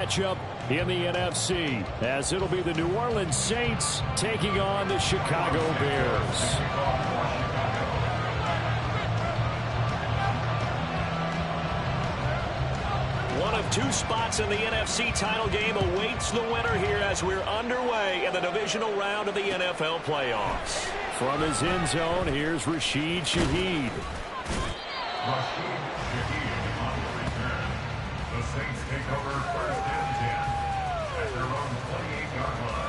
Matchup in the NFC, as it'll be the New Orleans Saints taking on the Chicago Bears. One of two spots in the NFC title game awaits the winner here as we're underway in the divisional round of the NFL playoffs. From his end zone, here's Rashid Shaheed. The Saints take over first and 10 at their own 28-yard line.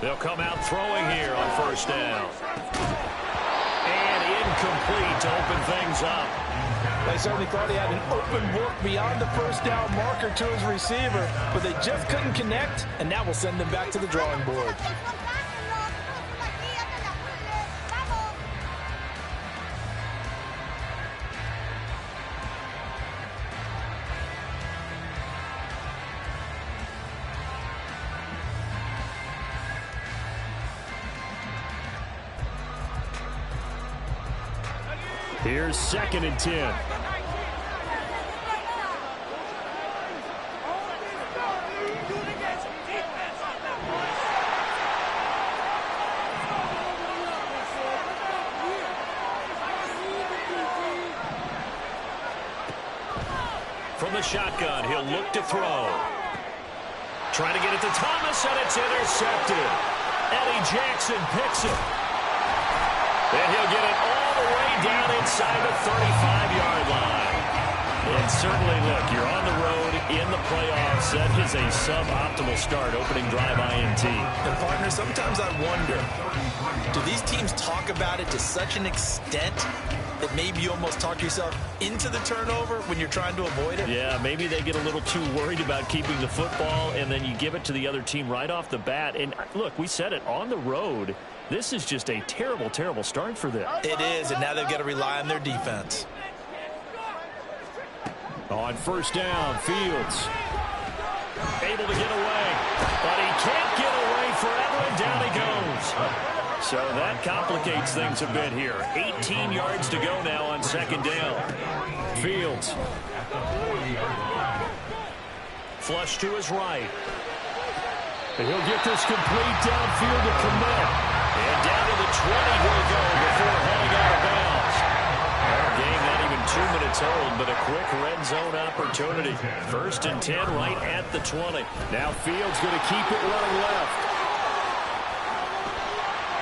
They'll come out throwing here on first down. And incomplete to open things up. They certainly thought he had an open look beyond the first down marker to his receiver, but they just couldn't connect, and that will send them back to the drawing board. Here's 2nd and 10. From the shotgun, he'll look to throw. Trying to get it to Thomas, and it's intercepted. Eddie Jackson picks it. And he'll get it all the way down inside the 35-yard line. And certainly, look, you're on the road in the playoffs. That is a suboptimal start, opening drive INT. And, partner, sometimes I wonder, do these teams talk about it to such an extent that maybe you almost talk yourself into the turnover when you're trying to avoid it? Yeah, maybe they get a little too worried about keeping the football, and then you give it to the other team right off the bat. And, look, we said it, on the road, this is just a terrible, terrible start for them. It is, and now they've got to rely on their defense. On first down, Fields able to get away, but he can't get away forever, and down he goes. So that complicates things a bit here. 18 yards to go now on 2nd down. Fields. Flush to his right. And he'll get this complete downfield to commit. And down to the 20 he'll go before heading out of bounds. Our game not even 2 minutes old, but a quick red zone opportunity. 1st and 10 right at the 20. Now Fields going to keep it running left.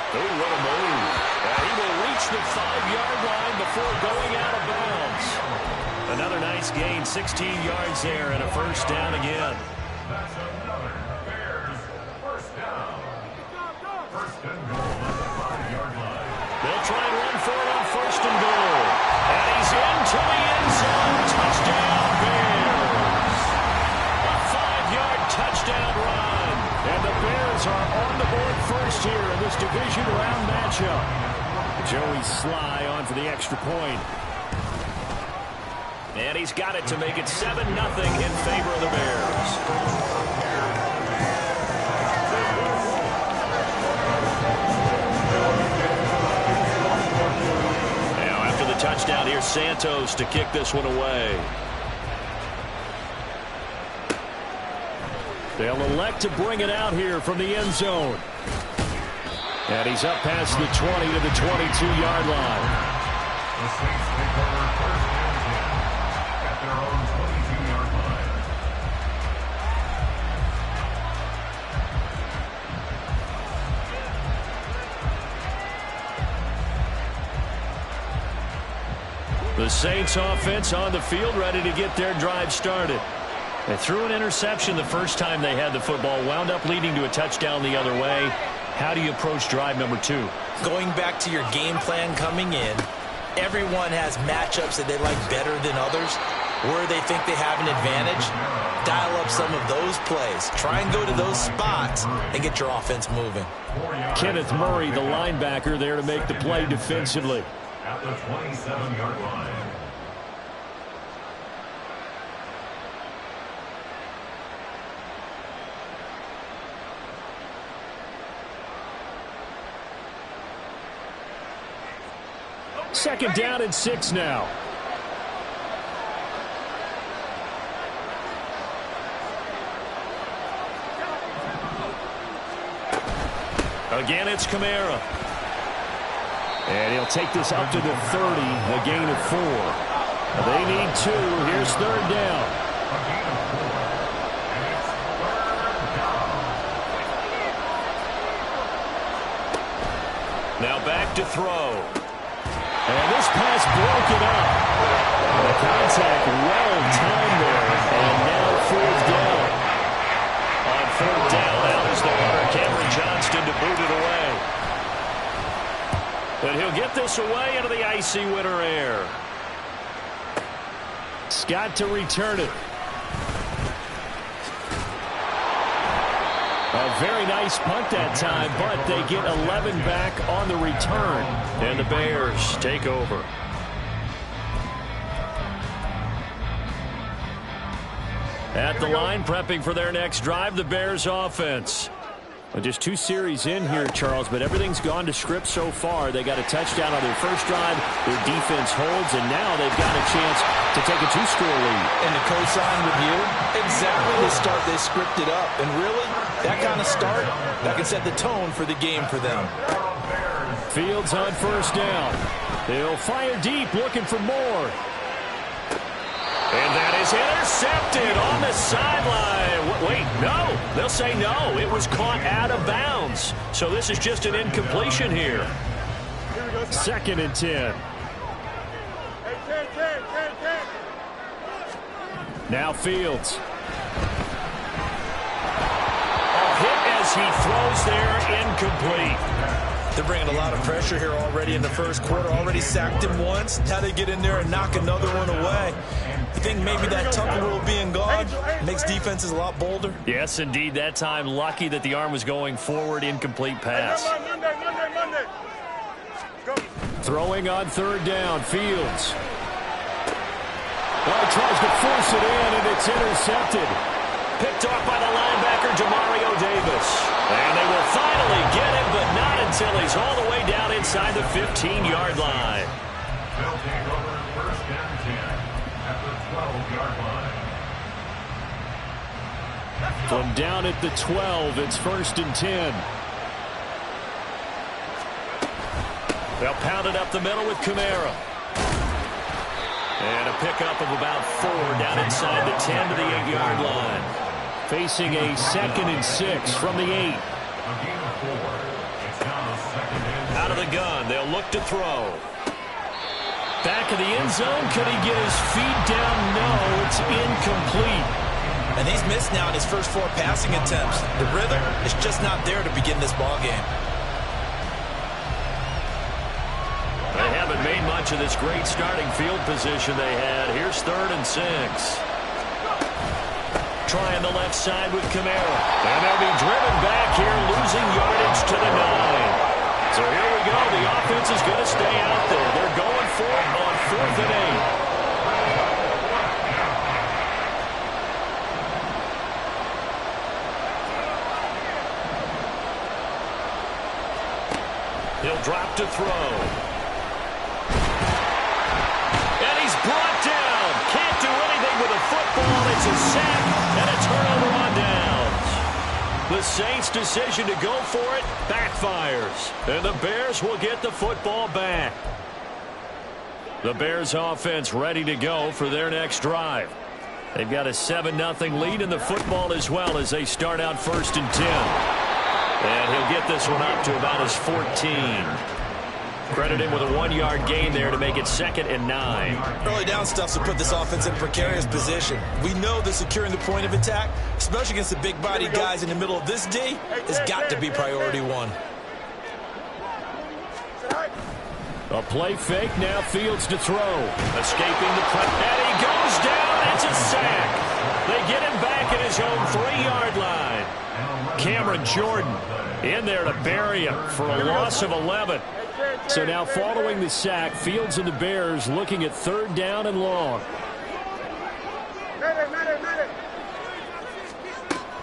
Oh, what a move. He will reach the 5-yard line before going out of bounds. Another nice gain, 16 yards there, and a first down again. That's another Bears first down. First and goal at the 5-yard line. They'll try and run for it on 1st and goal. And he's into the end zone. Touchdown, Bears. A 5-yard touchdown run. And the Bears are on the board first here in this division round matchup. Joey Sly on for the extra point. And he's got it to make it 7-0 in favor of the Bears. Now after the touchdown, here's Santos to kick this one away. They'll elect to bring it out here from the end zone. And he's up past the 20 to the 22-yard line. The Saints take over first and 10 at their own 22-yard line. The Saints offense on the field, ready to get their drive started. They threw an interception the first time they had the football, wound up leading to a touchdown the other way. How do you approach drive number 2? Going back to your game plan coming in, everyone has matchups that they like better than others, where they think they have an advantage. dial up some of those plays. Try and go to those spots and get your offense moving. Kenneth Murray, the linebacker, there to make the play defensively. At the 27-yard line. Second down and 6 now. Again, it's Kamara. And he'll take this up to the 30, a gain of 4. They need 2. Here's third down. Now back to throw. And this pass broken up. The contact well timed there. And now fourth down. On fourth down, out is the runner, Cameron Johnston, to boot it away. And he'll get this away into the icy winter air. Scott to return it. A very nice punt that time, but they get 11 back on the return. And the Bears take over. At the line, prepping for their next drive, the Bears offense. Well, just 2 series in here, Charles, but everything's gone to script so far. They got a touchdown on their first drive. Their defense holds, and now they've got a chance to take a 2-score lead. And to co-sign with you, exactly the start they scripted up. And really, that kind of start, that can set the tone for the game for them. Fields on first down. They'll fire deep, looking for more. And that is intercepted on the sideline. Wait, no. They'll say no. It was caught out of bounds. So this is just an incompletion here. Second and 10. Now Fields. A hit as he throws there, incomplete. They're bringing a lot of pressure here already in the first quarter. Already sacked him once. Now they get in there and knock another one away. You think maybe that Tucker rule being gone makes defenses a lot bolder? Yes, indeed. That time, lucky that the arm was going forward. Incomplete pass. Monday. Throwing on third down, Fields. Well, he tries to force it in, and it's intercepted. Picked off by the linebacker, Demario Davis. And they will finally get him, but not until he's all the way down inside the 15-yard line. They'll take over first and 10 at the 12-yard line. From down at the 12, it's first and 10. They'll pound it up the middle with Kamara. And a pickup of about 4 down inside the 10 to the 8-yard line. Facing a second and 6 from the 8. A gain of 4. It's now second and 6. Out of the gun, they'll look to throw. Back of the end zone, could he get his feet down? No, it's incomplete. And he's missed now in his first 4 passing attempts. The rhythm is just not there to begin this ball game. They haven't made much of this great starting field position they had. Here's third and 6. Trying the left side with Kamara. And they'll be driven back here, losing yardage to the 9. So here we go. The offense is going to stay out there. They're going for it on 4th and 8. He'll drop to throw. And he's brought down. Can't do anything with a football. It's a sack and a turnover on downs. The Saints' decision to go for it backfires. And the Bears will get the football back. The Bears offense ready to go for their next drive. They've got a 7-0 lead in the football as well as they start out first and 10. And he'll get this one up to about his 14. Credit him with a 1-yard gain there to make it second and 9. Early down stuff to put this offense in a precarious position. We know that securing the point of attack, especially against the big-bodied guys in the middle of this D, has got to be priority 1. A play fake, now Fields to throw. Escaping the press, and he goes down. It's a sack. They get him back back at his own 3-yard line. Cameron Jordan in there to bury him for a loss of 11. So now following the sack, Fields and the Bears looking at 3rd down and long.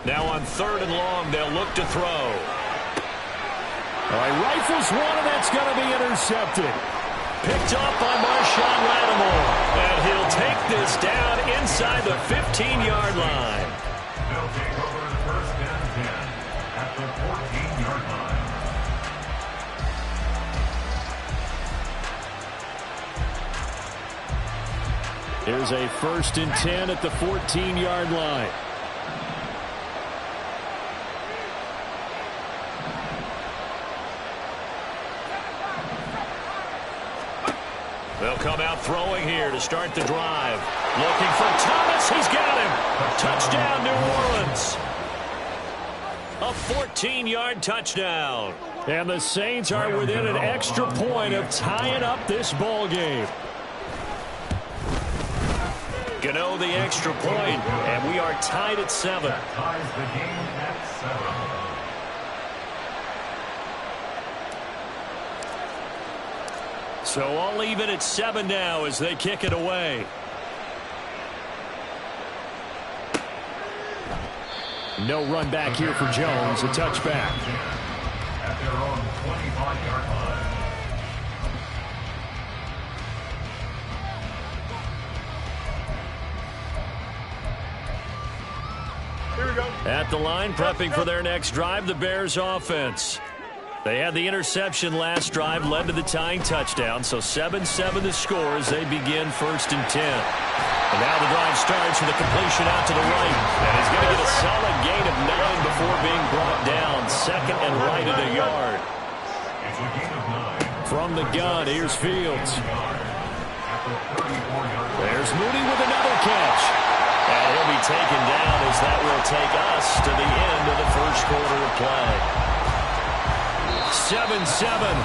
Now on 3rd and long, they'll look to throw. All right, rifles one, and that's going to be intercepted. Picked up by Marshawn Lattimore. And he'll take this down inside the 15-yard line. They'll take over the 1st and 10 at the 14-yard line. Here's a 1st and 10 at the 14-yard line. They'll come out throwing here to start the drive. Looking for Thomas. He's got him. Touchdown, New Orleans. A 14-yard touchdown. And the Saints are within an extra point of tying up this ball game. Gano the extra point, and we are tied at 7. That ties the game at 7. So all even at 7 now as they kick it away. No run back here for Jones. A touchback. At their own 25-yard line. Here we go. At the line, prepping for their next drive, the Bears offense. They had the interception last drive, led to the tying touchdown, so 7-7 the score as they begin 1st and 10. And now the drive starts with a completion out to the right. And he's going to get a solid gain of 9 before being brought down. 2nd and right at a yard. It's a gain of 9. From the gun, here's Fields. At the 34-yard line. There's Mooney with another catch. And he'll be taken down as that will take us to the end of the 1st quarter of play. 7-7,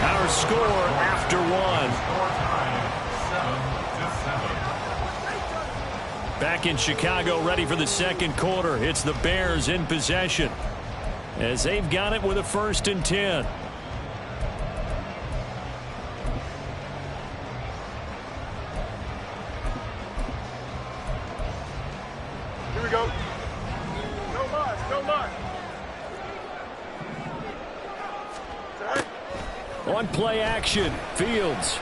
our score after 1. Score time, 7-7. Back in Chicago, ready for the 2nd quarter. It's the Bears in possession as they've got it with a 1st and 10. Here we go. No mark, no mark. On play action, Fields.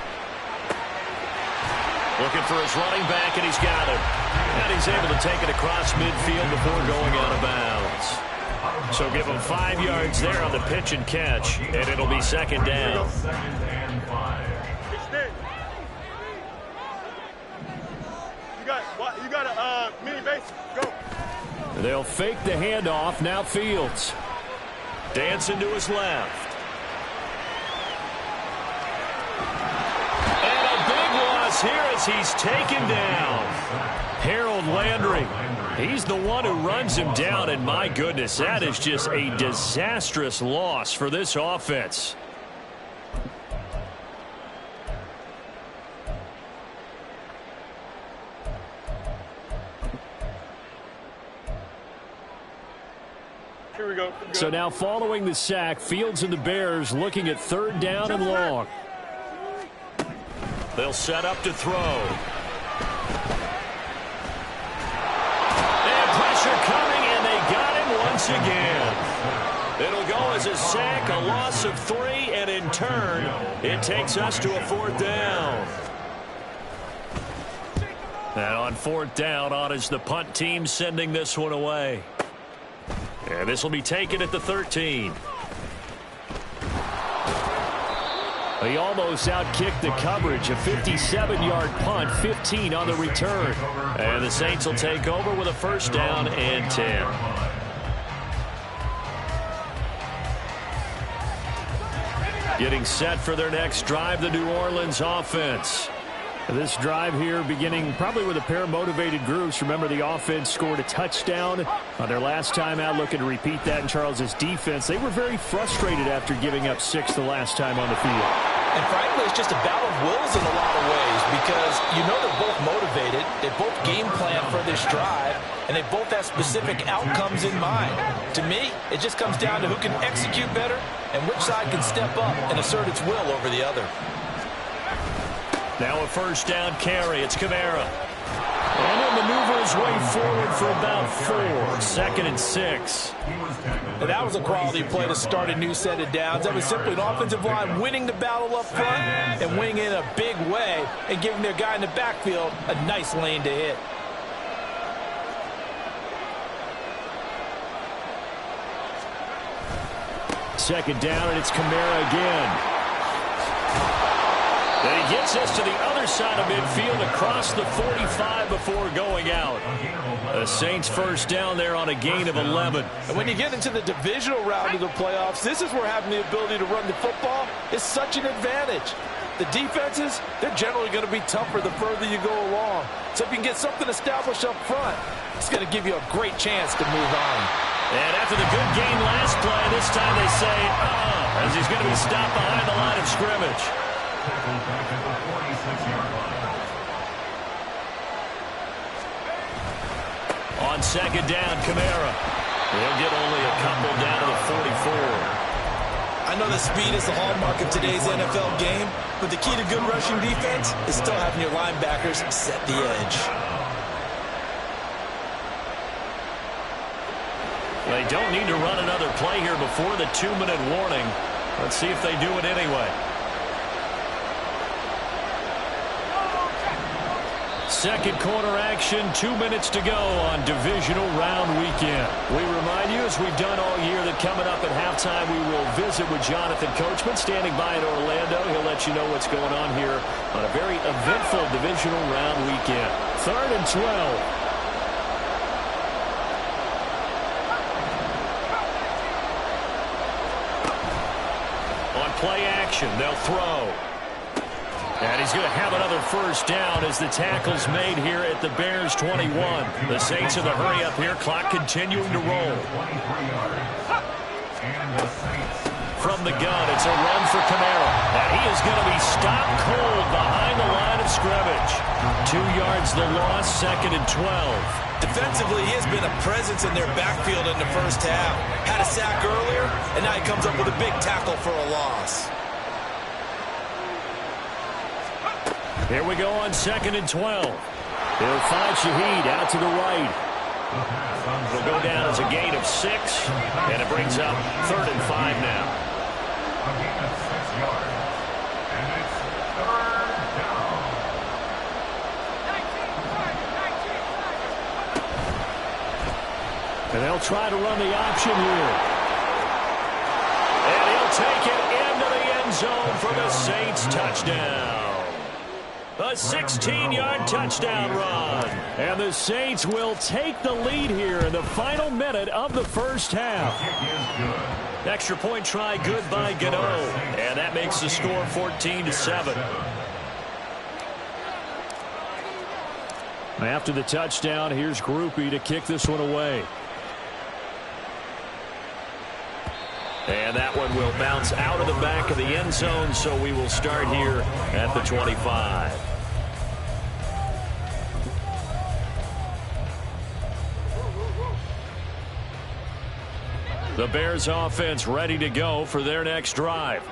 Looking for his running back, and he's got him. And he's able to take it across midfield before going out of bounds. So give him 5 yards there on the pitch and catch, and it'll be 2nd down. 2nd and 5. You got a mini base. Go. They'll fake the handoff. Now Fields. Dancing to his left. Here as he's taken down. Harold Landry. He's the one who runs him down, and my goodness, that is just a disastrous loss for this offense. Here we go. So now following the sack, Fields and the Bears looking at 3rd down and long. They'll set up to throw. And pressure coming, and they got him once again. It'll go as a sack, a loss of 3, and in turn, it takes us to a 4th down. And on 4th down, on is the punt team sending this one away. And this will be taken at the 13. He almost outkicked the coverage. A 57-yard punt, 15 on the return. And the Saints will take over with a 1st down and 10. Getting set for their next drive, the New Orleans offense. This drive here beginning probably with a pair of motivated groups. Remember, the offense scored a touchdown on their last time out, looking to repeat that in Charles's defense. They were very frustrated after giving up 6 the last time on the field. And frankly, it's just a battle of wills in a lot of ways because you know they're both motivated, they both game plan for this drive, and they both have specific outcomes in mind. To me, it just comes down to who can execute better and which side can step up and assert its will over the other. Now a first down carry. It's Kamara. And he'll maneuver his way forward for about 4. 2nd and 6. And that was a quality play to start a new set of downs. That was simply an offensive line winning the battle up front and winning in a big way and giving their guy in the backfield a nice lane to hit. Second down, and it's Kamara again. And he gets us to the other side of midfield across the 45 before going out. The Saints first down there on a gain of 11. And when you get into the divisional round of the playoffs, this is where having the ability to run the football is such an advantage. The defenses, they're generally going to be tougher the further you go along. So if you can get something established up front, it's going to give you a great chance to move on. And after the good game last play, this time they say, as he's going to be stopped behind the line of scrimmage. Back at the 46-yard line. On second down, Kamara. He'll get only a couple down to the 44. I know that speed is the hallmark of today's NFL game, but the key to good rushing defense is still having your linebackers set the edge. They don't need to run another play here before the 2-minute warning. Let's see if they do it anyway. Second quarter action, 2 minutes to go on divisional round weekend. We remind you, as we've done all year, that coming up at halftime, we will visit with Jonathan Coachman, standing by in Orlando. He'll let you know what's going on here on a very eventful divisional round weekend. 3rd and 12. Play action, they'll throw. And he's going to have another first down as the tackle's made here at the Bears 21. The Saints in the hurry up here, clock continuing to roll. From the gun, it's a run for Kamara. And he is going to be stopped cold behind the line of scrimmage. 2 yards the loss, 2nd and 12. Defensively, he has been a presence in their backfield in the first half. Had a sack earlier, and now he comes up with a big tackle for a loss. Here we go on 2nd and 12. He'll find Shaheed out to the right. It'll go down as a gain of 6, and it brings up 3rd and 5 now. A gain of 6 yards. And it's 3rd down. And they'll try to run the option here. And he'll take it into the end zone for the Saints touchdown. A 16-yard touchdown run. And the Saints will take the lead here in the final minute of the first half. Extra point try good by Gano. And that makes the score 14-7. After the touchdown, here's Groupie to kick this one away. And that one will bounce out of the back of the end zone, so we will start here at the 25. The Bears offense ready to go for their next drive.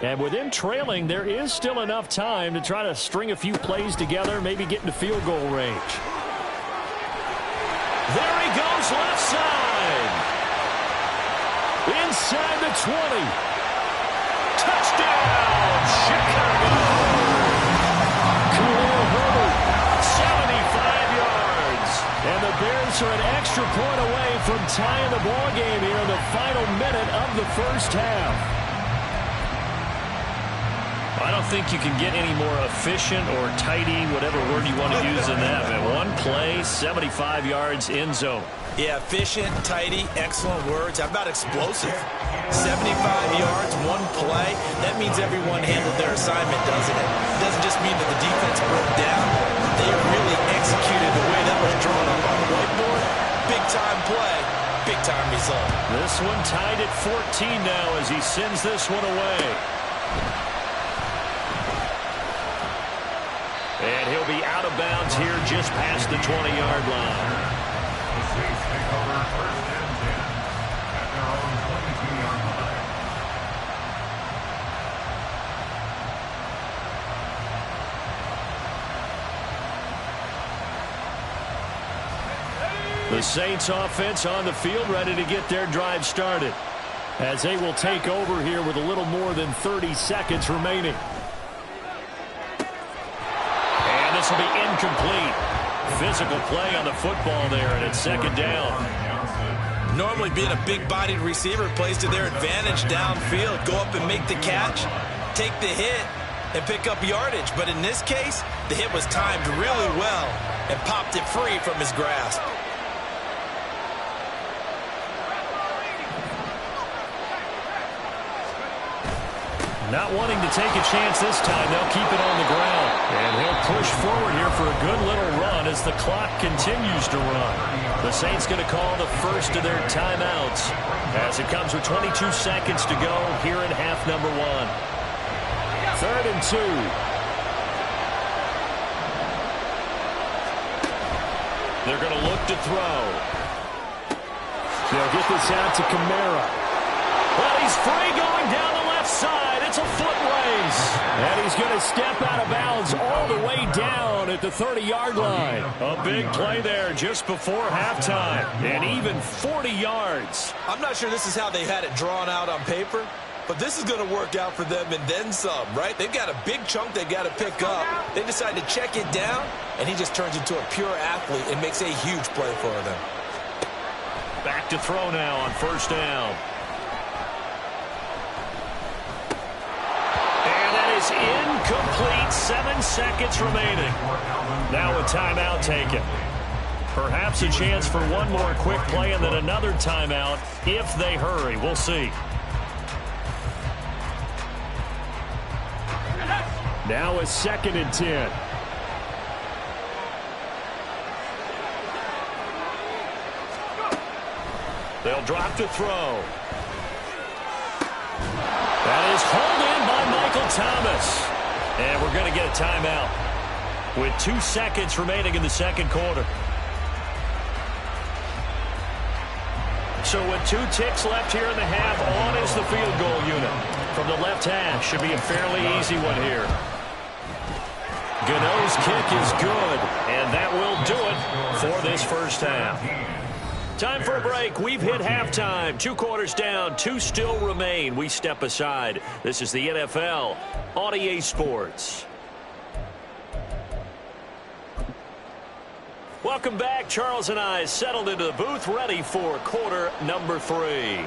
And with them trailing, there is still enough time to try to string a few plays together, maybe get into field goal range. There he goes left side. Inside the 20. Touchdown, Chicago. Khalil Herbert, 75 yards. And the Bears are an extra point away from tying the ball game here in the final minute of the first half. I don't think you can get any more efficient or tidy, whatever word you want to use in that. Man, one play, 75 yards in zone. Yeah, efficient, tidy, excellent words. How about explosive? 75 yards, one play. That means everyone handled their assignment, doesn't it? It doesn't just mean that the defense broke down. They really executed the way that was drawn up on the whiteboard. Big-time play, big-time result. This one tied at 14 now as he sends this one away. And he'll be out of bounds here just past the 20-yard line. The Saints take over first and 10 at their own 22-yard line. The Saints offense on the field ready to get their drive started as they will take over here with a little more than 30 seconds remaining. And this will be incomplete. Physical play on the football there, and it's second down. Normally being a big-bodied receiver plays to their advantage downfield. Go up and make the catch, take the hit, and pick up yardage. But in this case, the hit was timed really well and popped it free from his grasp. Not wanting to take a chance this time, they'll keep it on the ground. And he'll push forward here for a good little run as the clock continues to run. The Saints going to call the first of their timeouts as it comes with 22 seconds to go here in half number one. 3rd and 2. They're going to look to throw. They'll get this out to Kamara. Well, he's free going down the left side. It's a foot race. And he's going to step out of bounds all the way down at the 30-yard line. A big play there just before halftime. And even 40 yards. I'm not sure this is how they had it drawn out on paper, but this is going to work out for them and then some, right? They've got a big chunk they've got to pick up. They decide to check it down, and he just turns into a pure athlete and makes a huge play for them. Back to throw now on first down. Is incomplete. 7 seconds remaining. Now a timeout taken. Perhaps a chance for one more quick play and then another timeout if they hurry. We'll see. Now a 2nd and 10. They'll drop to throw. That is hauled in by Michael Thomas. And we're going to get a timeout with 2 seconds remaining in the second quarter. So with 2 ticks left here in the half, on is the field goal unit. From the left hash, should be a fairly easy one here. Gano's kick is good, and that will do it for this first half. Time for a break. We've hit halftime. 2 quarters down. 2 still remain. We step aside. This is the NFL on EA Sports. Welcome back. Charles and I settled into the booth, ready for quarter number 3.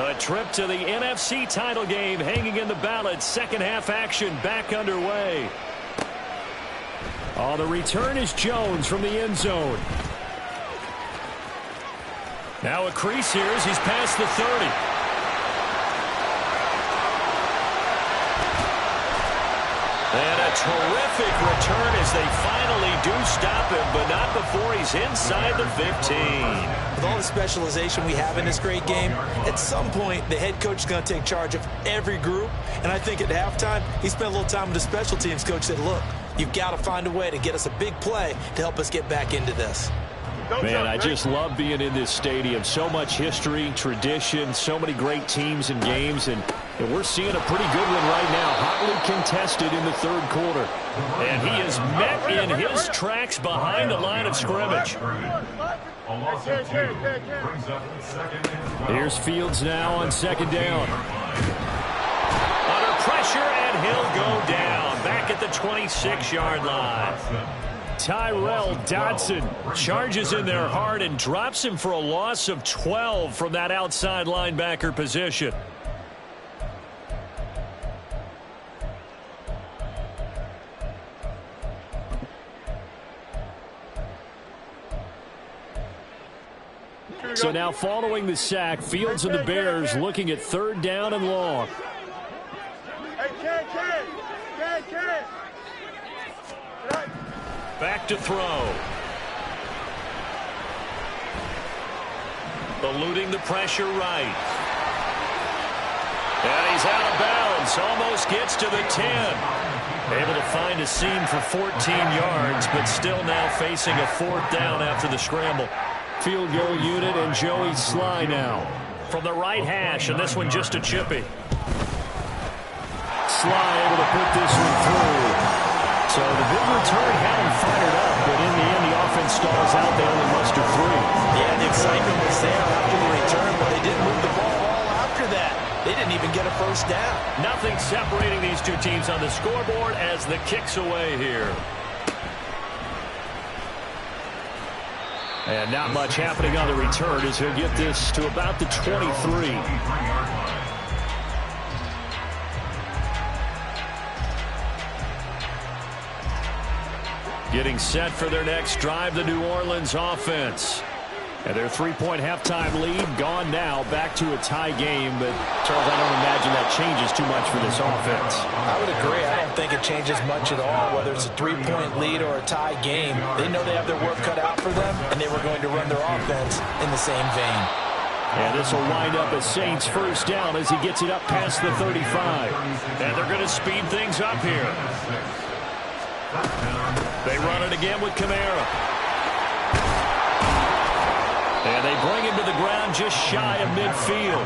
A trip to the NFC title game hanging in the balance. Second half action back underway. Oh, the return is Jones from the end zone. Now a crease here as he's past the 30. And a terrific return as they finally do stop him, but not before he's inside the 15. With all the specialization we have in this great game, at some point the head coach is going to take charge of every group. And I think at halftime, he spent a little time with the special teams coach, said, look, you've got to find a way to get us a big play to help us get back into this. Man, I just love being in this stadium. So much history, tradition, so many great teams and games, and we're seeing a pretty good one right now, hotly contested in the 3rd quarter. And he is met in his tracks behind the line of scrimmage. A loss of 2 brings up 2nd and 12. Here's Fields now on 2nd down. Under pressure, and he'll go down back at the 26-yard line. Tyrell Dodson charges in there hard and drops him for a loss of 12 from that outside linebacker position. So now following the sack, Fields and the Bears looking at 3rd down and long. Back to throw. Eluding the pressure right. And he's out of bounds. Almost gets to the 10. Able to find a seam for 14 yards, but still now facing a 4th down after the scramble. Field goal unit and Joey Sly now. From the right hash, and this one just a chippy. Sly able to put this one through. So the big return had him fired up, but in the end, the offense stalls out. They only mustered 3. Yeah, the excitement was there after the return, but they didn't move the ball all after that. They didn't even get a first down. Nothing separating these two teams on the scoreboard as the kick's away here. And not much happening on the return as he'll get this to about the 23. Getting set for their next drive, the New Orleans offense. And their 3-point halftime lead gone now, back to a tie game. But, Charles, I don't imagine that changes too much for this offense. I would agree. I don't think it changes much at all, whether it's a 3-point lead or a tie game. They know they have their work cut out for them, and they were going to run their offense in the same vein. And this will wind up as Saints first down as he gets it up past the 35. And they're going to speed things up here. They run it again with Kamara. And they bring him to the ground just shy of midfield.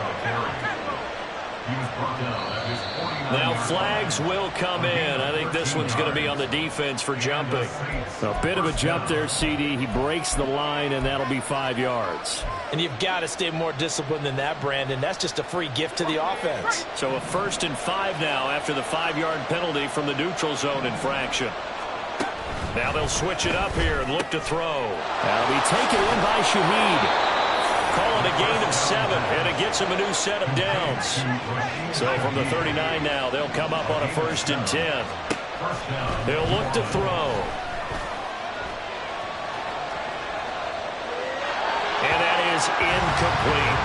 Now flags will come in. I think this one's going to be on the defense for jumping. A bit of a jump there, CD. He breaks the line, and that'll be 5 yards. And you've got to stay more disciplined than that, Brandon. That's just a free gift to the offense. So a 1st and 5 now after the 5-yard penalty from the neutral zone infraction. Now they'll switch it up here and look to throw. That'll be taken in by Shaheed. Call it a gain of 7, and it gets him a new set of downs. So from the 39 now, they'll come up on a 1st and 10. They'll look to throw. And that is incomplete.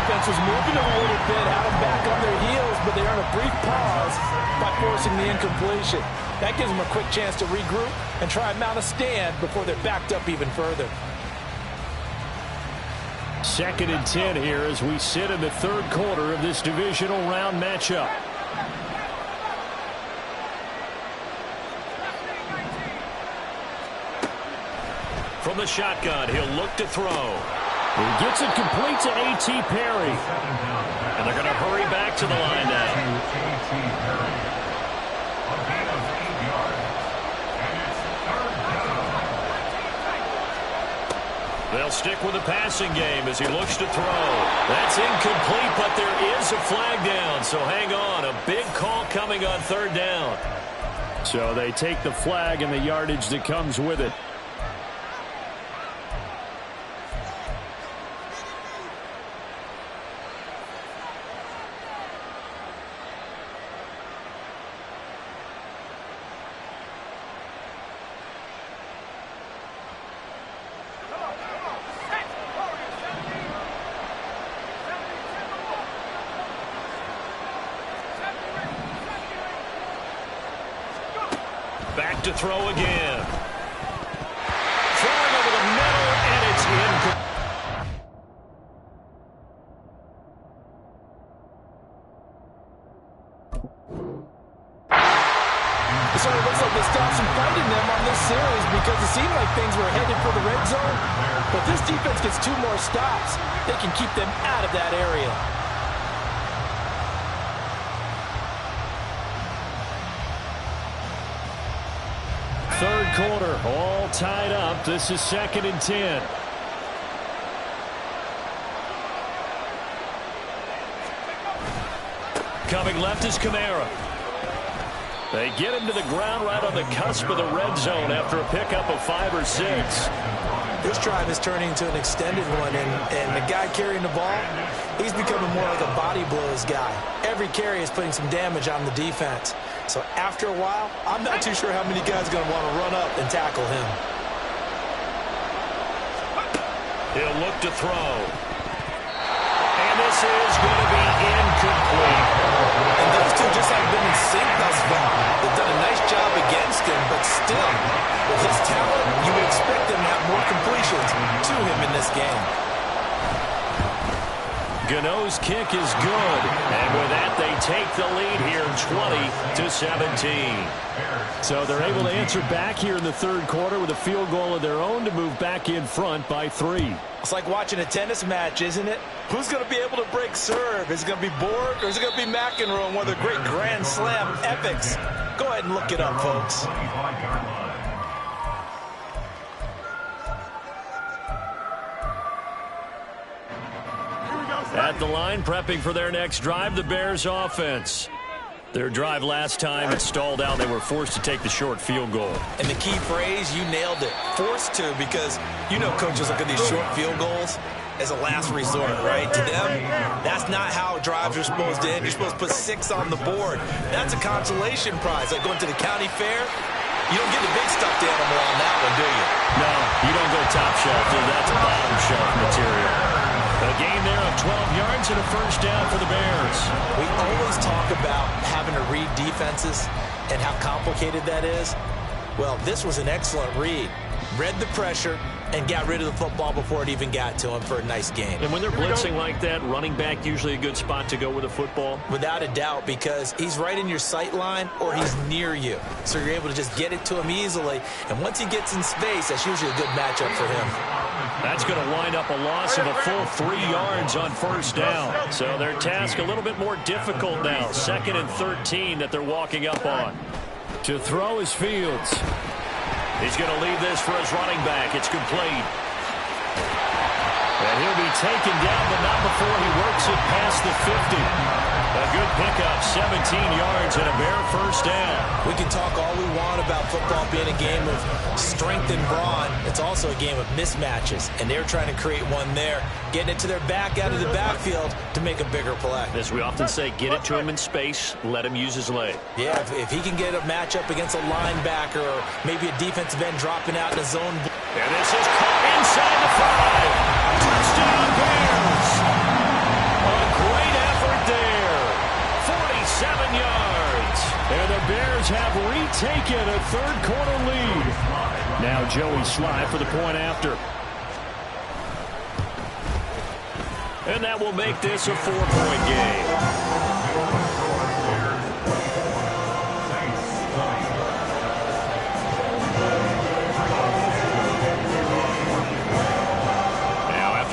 Offense was moving a little bit, had them back on their heels, but they earn a brief pause by forcing the incompletion. That gives them a quick chance to regroup and try and mount a stand before they're backed up even further. 2nd and 10 here as we sit in the 3rd quarter of this divisional round matchup. From the shotgun, he'll look to throw. He gets it complete to A.T. Perry. And they're going to hurry back to the line now. They'll stick with the passing game as he looks to throw. That's incomplete, but there is a flag down, so hang on. A big call coming on 3rd down. So they take the flag and the yardage that comes with it. Back to throw again. Throwing over the middle, and it's incomplete. So it looks like they stopped some fighting them on this series because it seemed like things were headed for the red zone. But this defense gets 2 more stops. They can keep them out of that area. Third quarter, all tied up. This is 2nd and 10. Coming left is Kamara. They get him to the ground right on the cusp of the red zone after a pickup of 5 or 6. This drive is turning into an extended one, and the guy carrying the ball, he's becoming more like a body blows guy. Every carry is putting some damage on the defense. So after a while, I'm not too sure how many guys are going to want to run up and tackle him. He'll look to throw. And this is going to be incomplete. And those two just haven't been in sync thus far. They've done a nice job against him, but still, with his talent, you would expect them to have more completions to him in this game. Gano's kick is good. And with that, they take the lead here 20-17. So they're able to answer back here in the third quarter with a field goal of their own to move back in front by 3. It's like watching a tennis match, isn't it? Who's going to be able to break serve? Is it going to be Borg or is it going to be McEnroe, one of the great Grand Slam epics? Go ahead and look it up, folks. At the line, prepping for their next drive, the Bears offense. Their drive last time, it stalled out. They were forced to take the short field goal. And the key phrase, you nailed it. Forced to, because you know coaches look at these short field goals as a last resort, right? To them, that's not how drives are supposed to end. You're supposed to put 6 on the board. That's a consolation prize. Like going to the county fair, you don't get the big stuffed animal on that one, do you? No, you don't go top shelf, dude. That's a bottom shelf material. A gain there of 12 yards and a first down for the Bears. We always talk about having to read defenses and how complicated that is. Well, this was an excellent read. Read the pressure and got rid of the football before it even got to him for a nice game. And when they're blitzing like that, running back usually a good spot to go with a football? Without a doubt, because he's right in your sight line or he's near you. So you're able to just get it to him easily. And once he gets in space, that's usually a good matchup for him. That's going to wind up a loss of a full 3 yards on first down. So their task a little bit more difficult now. 2nd and 13 that they're walking up on. To throw is Fields. He's going to leave this for his running back. It's complete. And he'll be taken down, but not before he works it past the 50. A good pickup, 17 yards and a Bear first down. We can talk all we want about football being a game of strength and brawn. It's also a game of mismatches, and they're trying to create one there, getting it to their back out of the backfield to make a bigger play. As we often say, get it to him in space, let him use his leg. Yeah, if he can get a matchup against a linebacker or maybe a defensive end dropping out in a zone. And this is caught inside the 5. Touchdown Bears. A great effort there. 47 yards. And the Bears have retaken a third quarter lead. Now Joey Sly for the point after. And that will make this a 4-point game.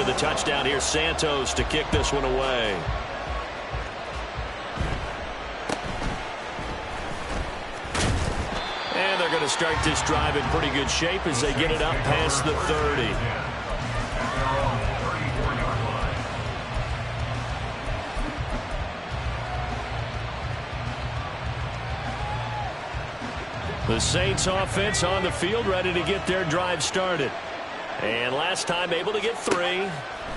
The touchdown here, Santos to kick this one away. And they're going to start this drive in pretty good shape as they get it up past the 30. The Saints offense on the field ready to get their drive started. And last time able to get 3.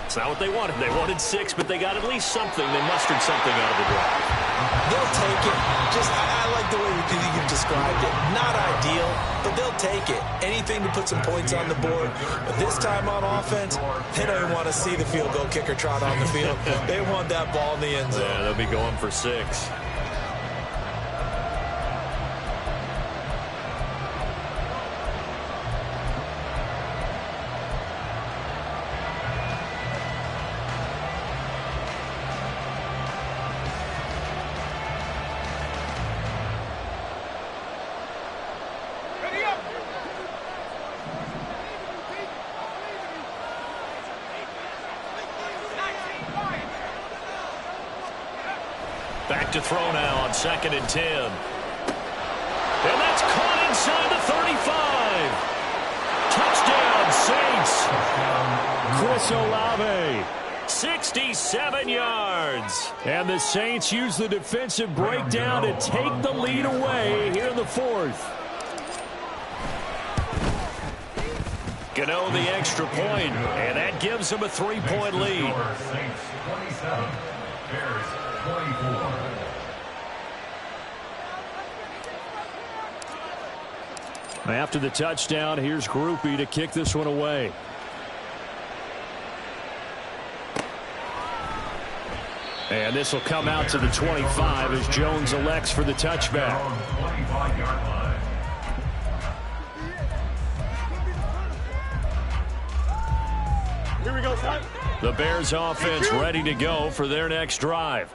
It's not what they wanted. They wanted 6, but they got at least something. They mustered something out of the drive. They'll take it. I like the way you described it. Not ideal, but they'll take it. Anything to put some points on the board. But this time on offense, they don't even want to see the field goal kicker trot on the field. They want that ball in the end zone. Yeah, they'll be going for 6. Back to throw now on 2nd and 10. And that's caught inside the 35. Touchdown, Saints. Chris Olave. 67 yards. And the Saints use the defensive breakdown to take the lead away here in the 4th. Gano the extra point, and that gives them a 3-point lead. Saints 27, Bears 24. After the touchdown, here's Groupie to kick this one away. And this will come out to the 25 as Jones elects for the touchback. 25-yard line. Here we go, son. The Bears offense ready to go for their next drive.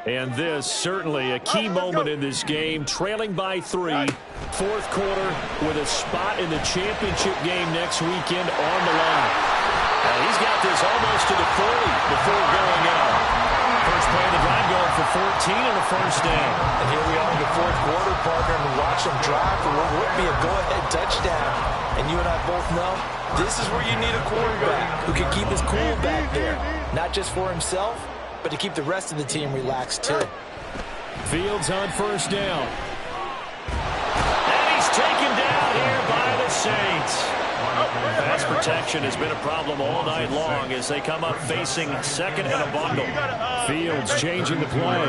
And this certainly a key moment in this game, trailing by 3, fourth quarter with a spot in the championship game next weekend on the line. And he's got this almost to the 40 before going out. First play of the drive going for 14 and a first down. And here we are in the fourth quarter, partner, and watch them drive for what would be a go-ahead touchdown. And you and I both know this is where you need a quarterback who can keep his cool back there, not just for himself, but to keep the rest of the team relaxed too. Fields on first down. And he's taken down here by the Saints. Pass protection has been a problem all night long as they come up facing second and a bundle. Fields changing the play.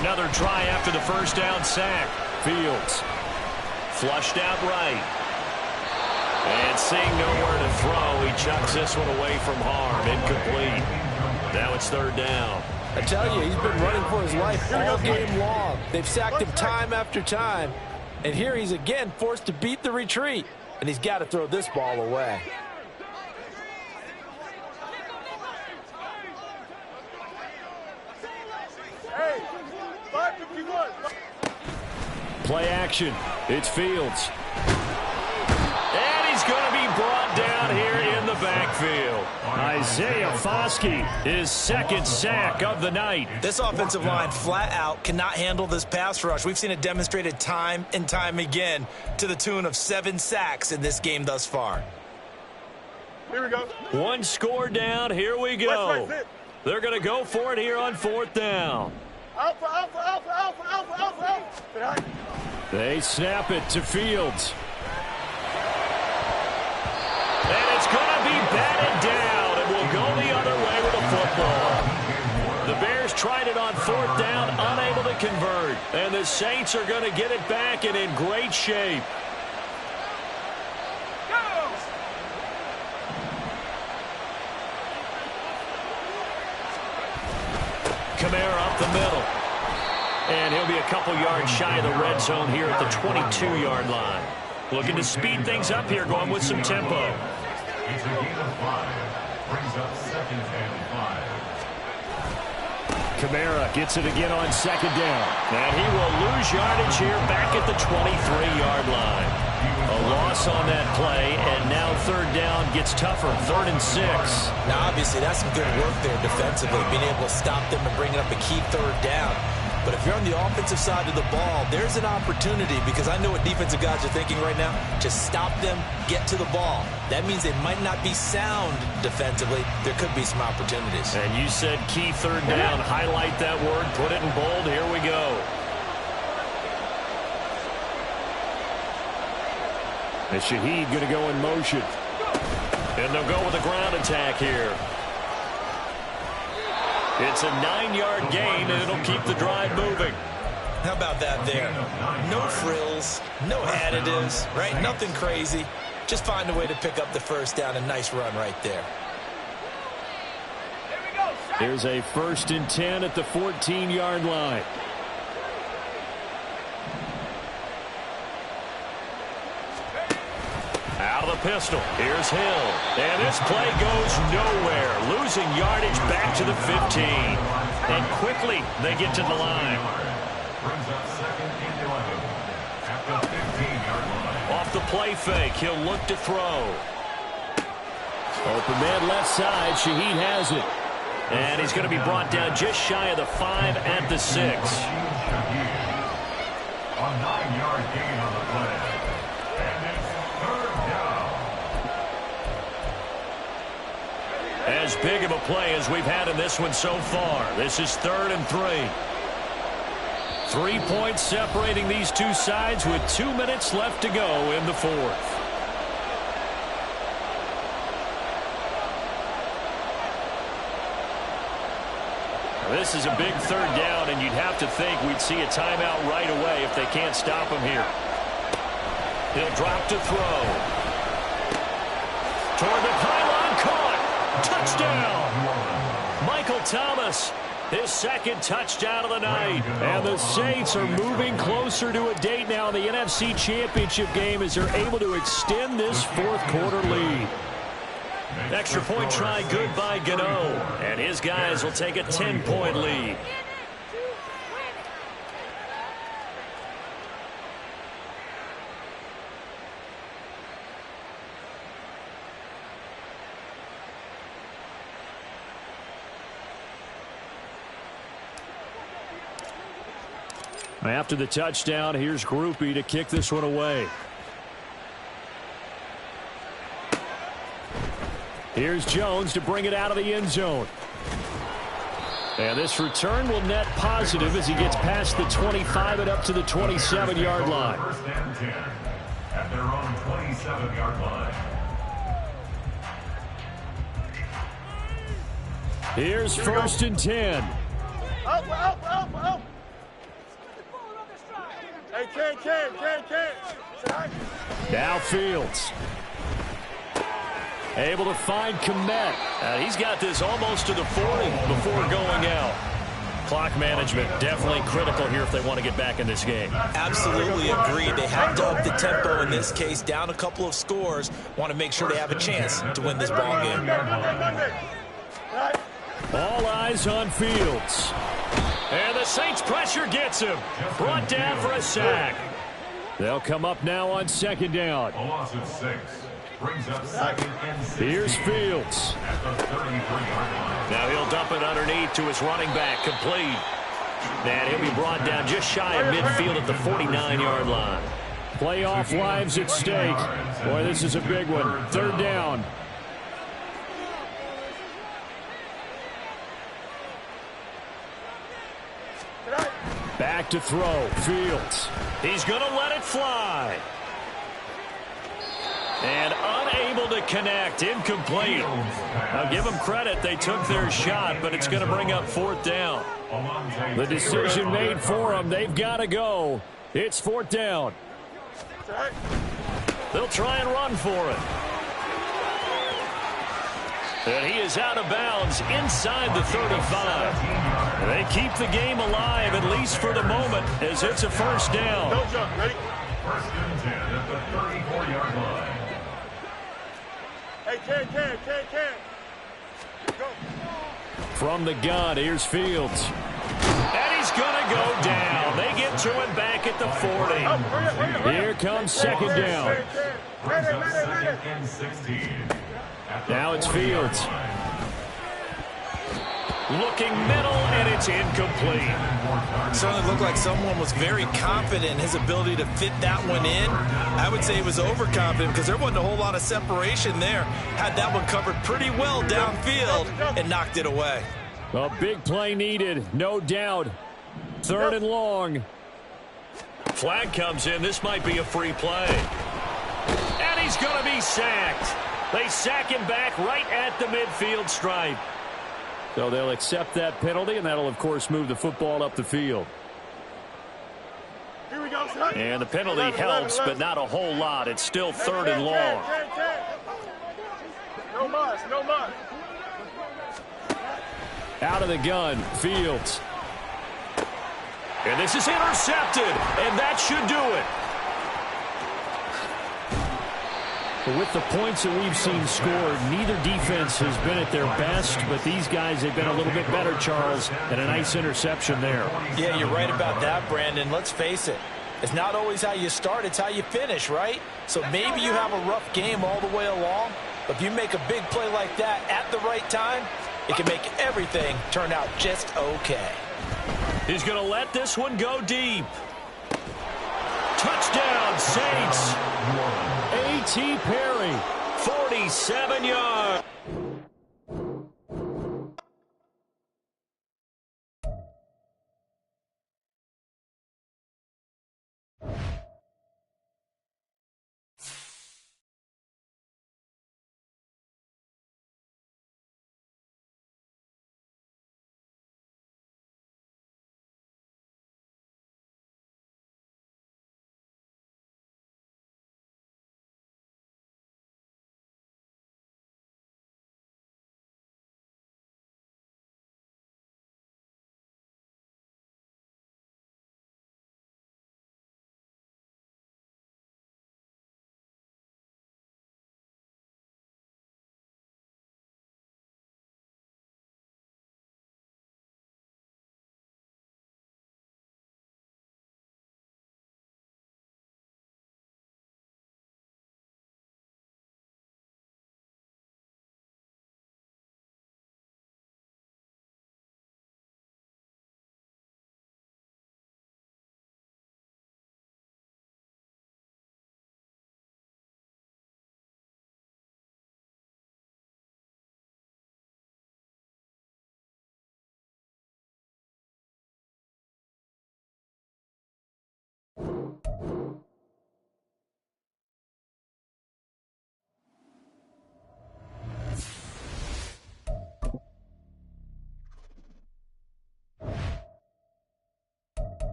Another try after the first down sack. Fields flushed out right. And seeing nowhere to throw, he chucks this one away from harm. Incomplete. Now it's third down. I tell you, he's been running for his life all game long. They've sacked him time after time. And here he's again forced to beat the retreat. And he's got to throw this ball away. Hey, 551. Play action. It's Fields. And he's going to be brought down here in the backfield. Isaiah Foskey, his second sack of the night. This offensive line flat out cannot handle this pass rush. We've seen it demonstrated time and time again to the tune of 7 sacks in this game thus far. Here we go. One score down. Here we go. They're going to go for it here on fourth down. Alpha, alpha, alpha, alpha, alpha, alpha, alpha. They snap it to Fields. And it's going to be batted down, and we'll go the other way with the football. The Bears tried it on fourth down, unable to convert. And the Saints are going to get it back and in great shape. Kamara up the middle. And he'll be a couple yards shy of the red zone here at the 22-yard line. Looking to speed things up here, going with some tempo. It's a gain of 5. Brings up second and 5. Kamara gets it again on second down. And he will lose yardage here back at the 23-yard line. A loss on that play, and now third down gets tougher. 3rd and 6. Now, obviously, that's some good work there defensively, being able to stop them and bringing up a key third down. But if you're on the offensive side of the ball, there's an opportunity, because I know what defensive guys are thinking right now. Just stop them, get to the ball. That means they might not be sound defensively. There could be some opportunities. And you said key third down. Highlight that word. Put it in bold. Here we go. And Shaheed going to go in motion. And they'll go with a ground attack here. It's a 9-yard gain, and it'll keep the drive moving. How about that there? No frills, no additives, right? Nothing crazy. Just find a way to pick up the first down. A nice run right there. Here's a 1st and 10 at the 14-yard line. Out of the pistol. Here's Hill. And this play goes nowhere. Losing yardage back to the 15. And quickly they get to the line. Brings up second and 11. At the 15-yard line. Off the play fake. He'll look to throw. Open man left side. Shaheed has it. And he's going to be brought down just shy of the 5 at the 6. A 9-yard gain on the play. And it's third down. As big of a play as we've had in this one so far. This is 3rd and 3. 3 points separating these two sides with 2 minutes left to go in the 4th. This is a big third down, and you'd have to think we'd see a timeout right away if they can't stop him here. He'll drop to throw. Toward the pylon, caught. Touchdown. Michael Thomas, his 2nd touchdown of the night. And the Saints are moving closer to a date now in the NFC Championship game as they're able to extend this 4th quarter lead. Extra point try good by Gano. And his guys will take a 10-point lead. After the touchdown, here's Groupie to kick this one away. Here's Jones to bring it out of the end zone. And this return will net positive as he gets past the 25 and up to the 27-yard line. First and 10 at their own 27-yard line. Here's first and 10. Up. Hey, Ken. Now Fields. Able to find Komet. He's got this almost to the 40 before going out. Clock management definitely critical here if they want to get back in this game. Absolutely agreed. They have to up the tempo in this case, down a couple of scores. Want to make sure they have a chance to win this ball game. All eyes on Fields. And the Saints pressure gets him. Brought down for a sack. They'll come up now on second down. A loss of 6 brings up second and 16. Here's Fields. At the 33-yard line. Now he'll dump it underneath to his running back, complete. And he'll be brought down just shy of midfield at the 49-yard line. Playoff lives at stake. Boy, this is a big one. Third down. Back to throw. Fields. He's going to let it fly. And unable to connect. Incomplete. Now give them credit. They took their shot, but it's going to bring up fourth down. The decision made for them. They've got to go. It's fourth down. They'll try and run for it. And he is out of bounds inside the 35. They keep the game alive, at least for the moment, as it's a first down. Don't jump. Ready? First and 10 at the 34-yard line. Hey, Ken. Go. From the gun, here's Fields. And he's going to go down. They get to him back at the 40. Here comes second down. Brings up second and 16. Now it's Fields. Looking middle, and it's incomplete. Certainly looked like someone was very confident in his ability to fit that one in. I would say he was overconfident because there wasn't a whole lot of separation there. Had that one covered pretty well downfield and knocked it away. A big play needed, no doubt. Third and long. Flag comes in. This might be a free play. And he's going to be sacked. They sack him back right at the midfield stripe. So they'll accept that penalty, and that'll, of course, move the football up the field. Here we go, son. And the penalty helps, but not a whole lot. It's still third and long. No muss. Out of the gun, Fields. And this is intercepted, and that should do it. With the points that we've seen scored, neither defense has been at their best, but these guys have been a little bit better, Charles, and a nice interception there. Yeah, you're right about that, Brandon. Let's face it. It's not always how you start, it's how you finish, right? So maybe you have a rough game all the way along, but if you make a big play like that at the right time, it can make everything turn out just okay. He's going to let this one go deep. Touchdown, Saints. A.T. Perry. 47 yards.